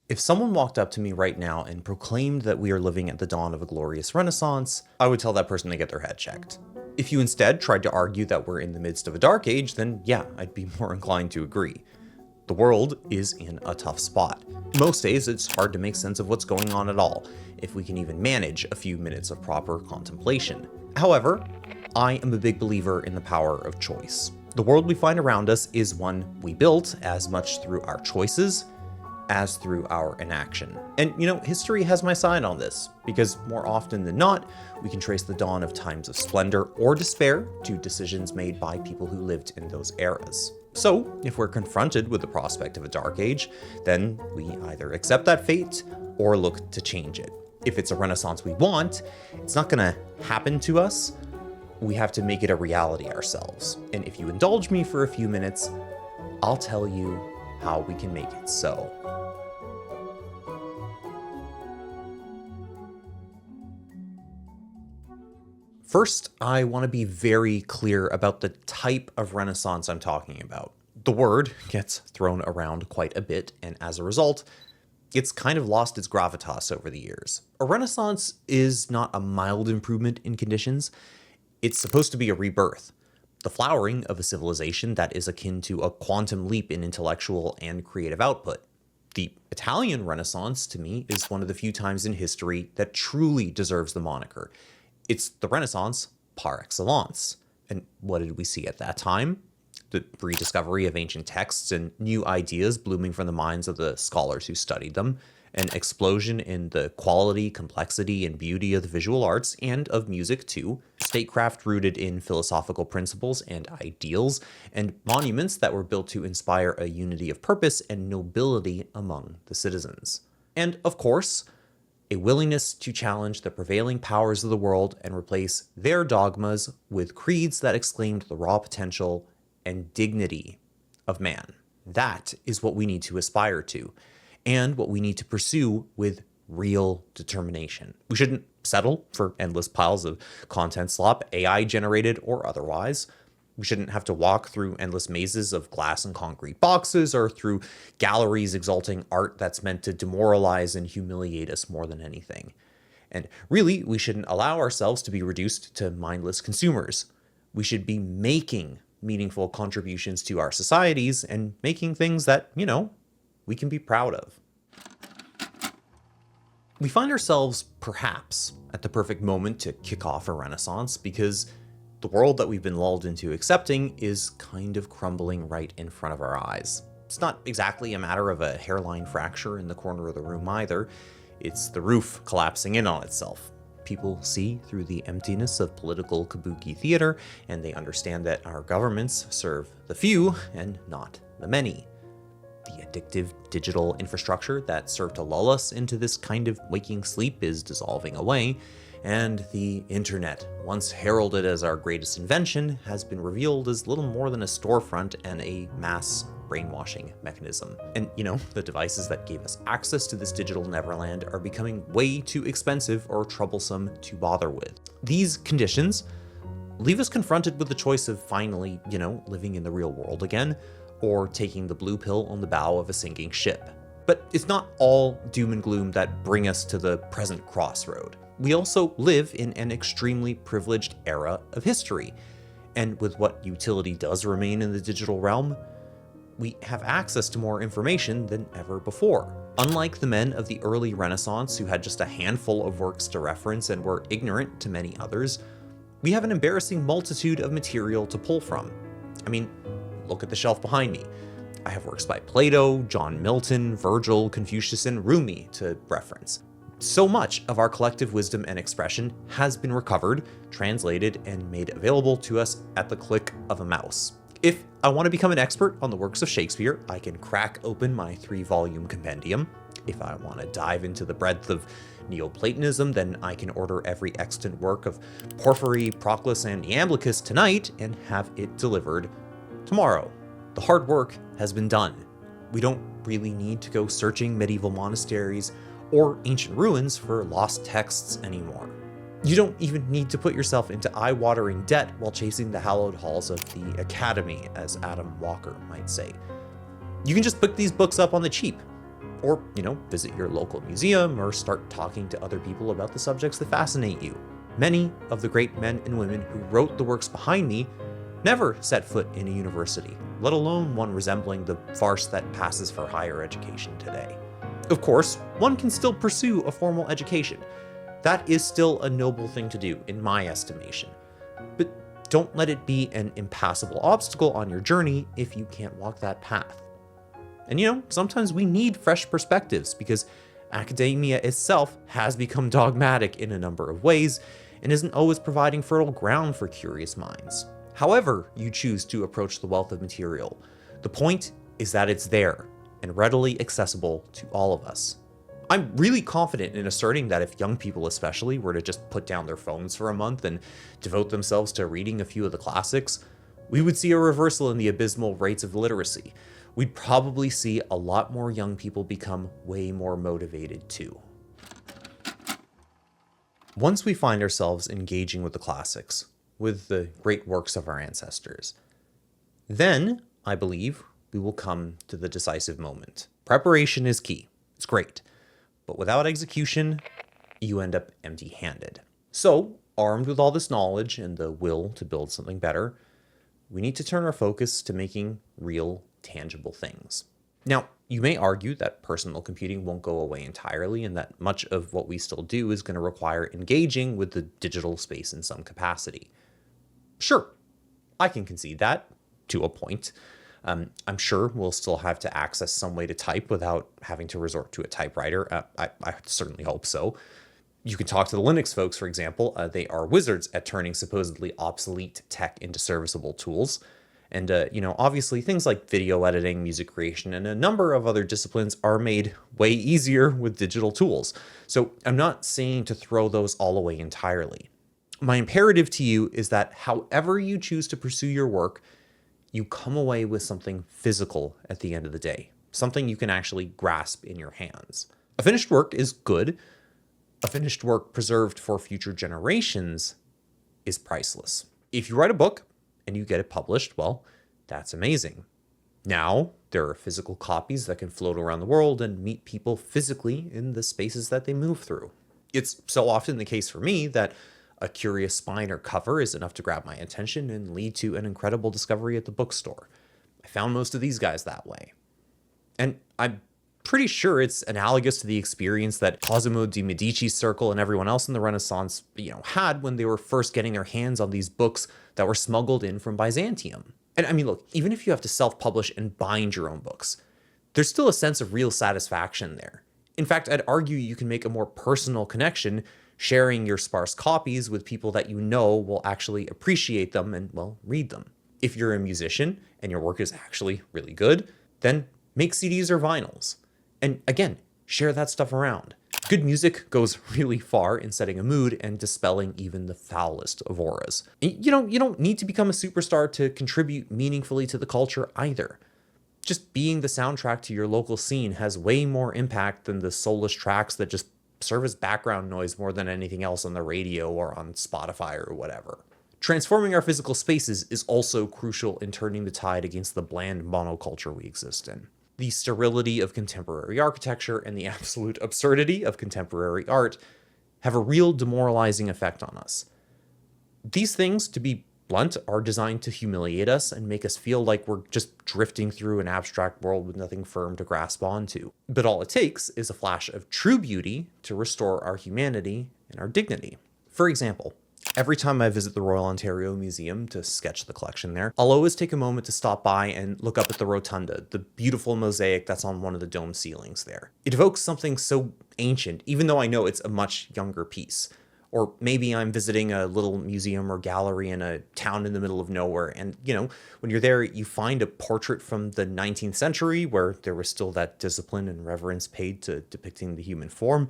If someone walked up to me right now and proclaimed that we are living at the dawn of a glorious renaissance, I would tell that person to get their head checked. If you instead tried to argue that we're in the midst of a dark age, then yeah, I'd be more inclined to agree. The world is in a tough spot. Most days, it's hard to make sense of what's going on at all, if we can even manage a few minutes of proper contemplation. However, I am a big believer in the power of choice. The world we find around us is one we built as much through our choices as through our inaction. And history has my side on this, because more often than not, we can trace the dawn of times of splendor or despair to decisions made by people who lived in those eras. So, if we're confronted with the prospect of a dark age, then we either accept that fate or look to change it. If it's a renaissance we want, it's not gonna happen to us. We have to make it a reality ourselves. And if you indulge me for a few minutes, I'll tell you how we can make it so. First, I want to be very clear about the type of renaissance I'm talking about. The word gets thrown around quite a bit, and as a result, it's kind of lost its gravitas over the years. A renaissance is not a mild improvement in conditions. It's supposed to be a rebirth, the flowering of a civilization that is akin to a quantum leap in intellectual and creative output. The Italian Renaissance, to me, is one of the few times in history that truly deserves the moniker. It's the Renaissance par excellence. And what did we see at that time? The rediscovery of ancient texts and new ideas blooming from the minds of the scholars who studied them, an explosion in the quality, complexity, and beauty of the visual arts and of music too, statecraft rooted in philosophical principles and ideals, and monuments that were built to inspire a unity of purpose and nobility among the citizens. And of course, a willingness to challenge the prevailing powers of the world and replace their dogmas with creeds that exclaimed the raw potential and dignity of man. That is what we need to aspire to, and what we need to pursue with real determination. We shouldn't settle for endless piles of content slop, AI generated or otherwise. We shouldn't have to walk through endless mazes of glass and concrete boxes or through galleries exalting art that's meant to demoralize and humiliate us more than anything. And really, we shouldn't allow ourselves to be reduced to mindless consumers. We should be making meaningful contributions to our societies and making things that, we can be proud of. We find ourselves, perhaps, at the perfect moment to kick off a renaissance because the world that we've been lulled into accepting is kind of crumbling right in front of our eyes. It's not exactly a matter of a hairline fracture in the corner of the room either. It's the roof collapsing in on itself. People see through the emptiness of political kabuki theater, and they understand that our governments serve the few and not the many. The addictive digital infrastructure that served to lull us into this kind of waking sleep is dissolving away, and the internet, once heralded as our greatest invention, has been revealed as little more than a storefront and a mass brainwashing mechanism. And the devices that gave us access to this digital neverland are becoming way too expensive or troublesome to bother with. These conditions leave us confronted with the choice of finally, living in the real world again, or taking the blue pill on the bow of a sinking ship. But it's not all doom and gloom that bring us to the present crossroad. We also live in an extremely privileged era of history. And with what utility does remain in the digital realm, we have access to more information than ever before. Unlike the men of the early Renaissance who had just a handful of works to reference and were ignorant to many others, we have an embarrassing multitude of material to pull from. I mean, look at the shelf behind me. I have works by Plato, John Milton, Virgil, Confucius, and Rumi to reference. So much of our collective wisdom and expression has been recovered, translated, and made available to us at the click of a mouse. If I want to become an expert on the works of Shakespeare, I can crack open my 3-volume compendium. If I want to dive into the breadth of Neoplatonism, then I can order every extant work of Porphyry, Proclus, and Iamblichus tonight and have it delivered tomorrow. The hard work has been done. We don't really need to go searching medieval monasteries or ancient ruins for lost texts anymore. You don't even need to put yourself into eye-watering debt while chasing the hallowed halls of the academy, as Adam Walker might say. You can just pick these books up on the cheap. Or, visit your local museum or start talking to other people about the subjects that fascinate you. Many of the great men and women who wrote the works behind me never set foot in a university, let alone one resembling the farce that passes for higher education today. Of course, one can still pursue a formal education. That is still a noble thing to do, in my estimation. But don't let it be an impassable obstacle on your journey if you can't walk that path. And sometimes we need fresh perspectives because academia itself has become dogmatic in a number of ways and isn't always providing fertile ground for curious minds. However you choose to approach the wealth of material, the point is that it's there and readily accessible to all of us. I'm really confident in asserting that if young people especially were to just put down their phones for a month and devote themselves to reading a few of the classics, we would see a reversal in the abysmal rates of literacy. We'd probably see a lot more young people become way more motivated too. Once we find ourselves engaging with the classics, with the great works of our ancestors, then, I believe, we will come to the decisive moment. Preparation is key. It's great. But without execution, you end up empty-handed. So, armed with all this knowledge and the will to build something better, we need to turn our focus to making real, tangible things. Now, you may argue that personal computing won't go away entirely and that much of what we still do is going to require engaging with the digital space in some capacity. Sure, I can concede that, to a point. I'm sure we'll still have to access some way to type without having to resort to a typewriter. I certainly hope so. You can talk to the Linux folks, for example. They are wizards at turning supposedly obsolete tech into serviceable tools. And, obviously things like video editing, music creation, and a number of other disciplines are made way easier with digital tools. So I'm not saying to throw those all away entirely. My imperative to you is that however you choose to pursue your work, you come away with something physical at the end of the day, something you can actually grasp in your hands. A finished work is good. A finished work preserved for future generations is priceless. If you write a book and you get it published, well, that's amazing. Now, there are physical copies that can float around the world and meet people physically in the spaces that they move through. It's so often the case for me that a curious spine or cover is enough to grab my attention and lead to an incredible discovery at the bookstore. I found most of these guys that way. And I'm pretty sure it's analogous to the experience that Cosimo de' Medici's circle and everyone else in the Renaissance, had when they were first getting their hands on these books that were smuggled in from Byzantium. And I mean, look, even if you have to self-publish and bind your own books, there's still a sense of real satisfaction there. In fact, I'd argue you can make a more personal connection sharing your sparse copies with people that you know will actually appreciate them and, well, read them. If you're a musician and your work is actually really good, then make CDs or vinyls. And again, share that stuff around. Good music goes really far in setting a mood and dispelling even the foulest of auras. You don't need to become a superstar to contribute meaningfully to the culture either. Just being the soundtrack to your local scene has way more impact than the soulless tracks that just serve as background noise more than anything else on the radio or on Spotify or whatever. Transforming our physical spaces is also crucial in turning the tide against the bland monoculture we exist in. The sterility of contemporary architecture and the absolute absurdity of contemporary art have a real demoralizing effect on us. These things, to be blunt, are designed to humiliate us and make us feel like we're just drifting through an abstract world with nothing firm to grasp onto. But all it takes is a flash of true beauty to restore our humanity and our dignity. For example, every time I visit the Royal Ontario Museum to sketch the collection there, I'll always take a moment to stop by and look up at the rotunda, the beautiful mosaic that's on one of the dome ceilings there. It evokes something so ancient, even though I know it's a much younger piece. Or maybe I'm visiting a little museum or gallery in a town in the middle of nowhere, and, when you're there, you find a portrait from the 19th century where there was still that discipline and reverence paid to depicting the human form,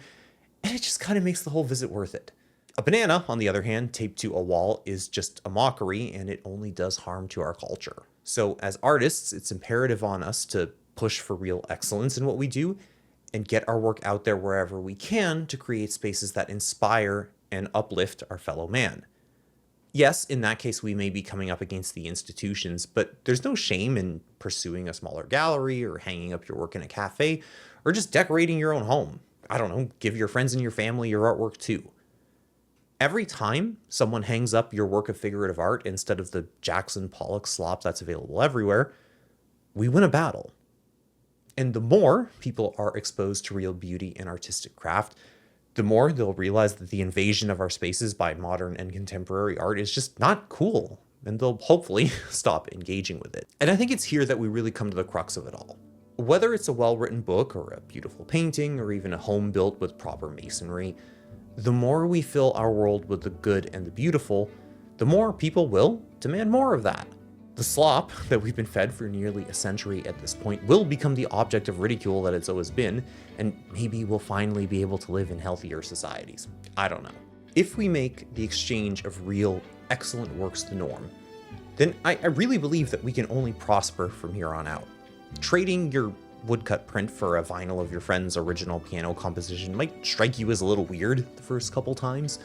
and it just kind of makes the whole visit worth it. A banana, on the other hand, taped to a wall is just a mockery, and it only does harm to our culture. So as artists, it's imperative on us to push for real excellence in what we do and get our work out there wherever we can to create spaces that inspire and uplift our fellow man. Yes, in that case, we may be coming up against the institutions, but there's no shame in pursuing a smaller gallery or hanging up your work in a cafe or just decorating your own home. I don't know, give your friends and your family your artwork too. Every time someone hangs up your work of figurative art instead of the Jackson Pollock slop that's available everywhere, we win a battle. And the more people are exposed to real beauty and artistic craft, the more they'll realize that the invasion of our spaces by modern and contemporary art is just not cool, and they'll hopefully stop engaging with it. And I think it's here that we really come to the crux of it all. Whether it's a well-written book or a beautiful painting or even a home built with proper masonry, the more we fill our world with the good and the beautiful, the more people will demand more of that. The slop that we've been fed for nearly a century at this point will become the object of ridicule that it's always been, and maybe we'll finally be able to live in healthier societies. I don't know. If we make the exchange of real, excellent works the norm, then I really believe that we can only prosper from here on out. Trading your woodcut print for a vinyl of your friend's original piano composition might strike you as a little weird the first couple times,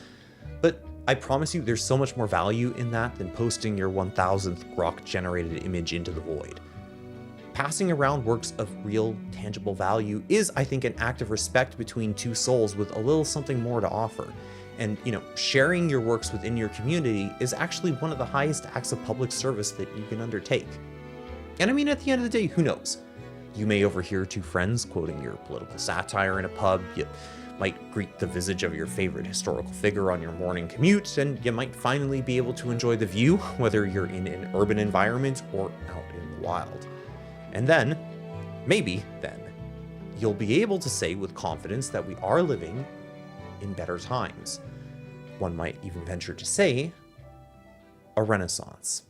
but I promise you there's so much more value in that than posting your 1000th Grok-generated image into the void. Passing around works of real, tangible value is, I think, an act of respect between two souls with a little something more to offer. And, sharing your works within your community is actually one of the highest acts of public service that you can undertake. And I mean, at the end of the day, who knows? You may overhear two friends quoting your political satire in a pub, you might greet the visage of your favorite historical figure on your morning commute, and you might finally be able to enjoy the view, whether you're in an urban environment or out in the wild. And then, maybe then, you'll be able to say with confidence that we are living in better times. One might even venture to say, a renaissance.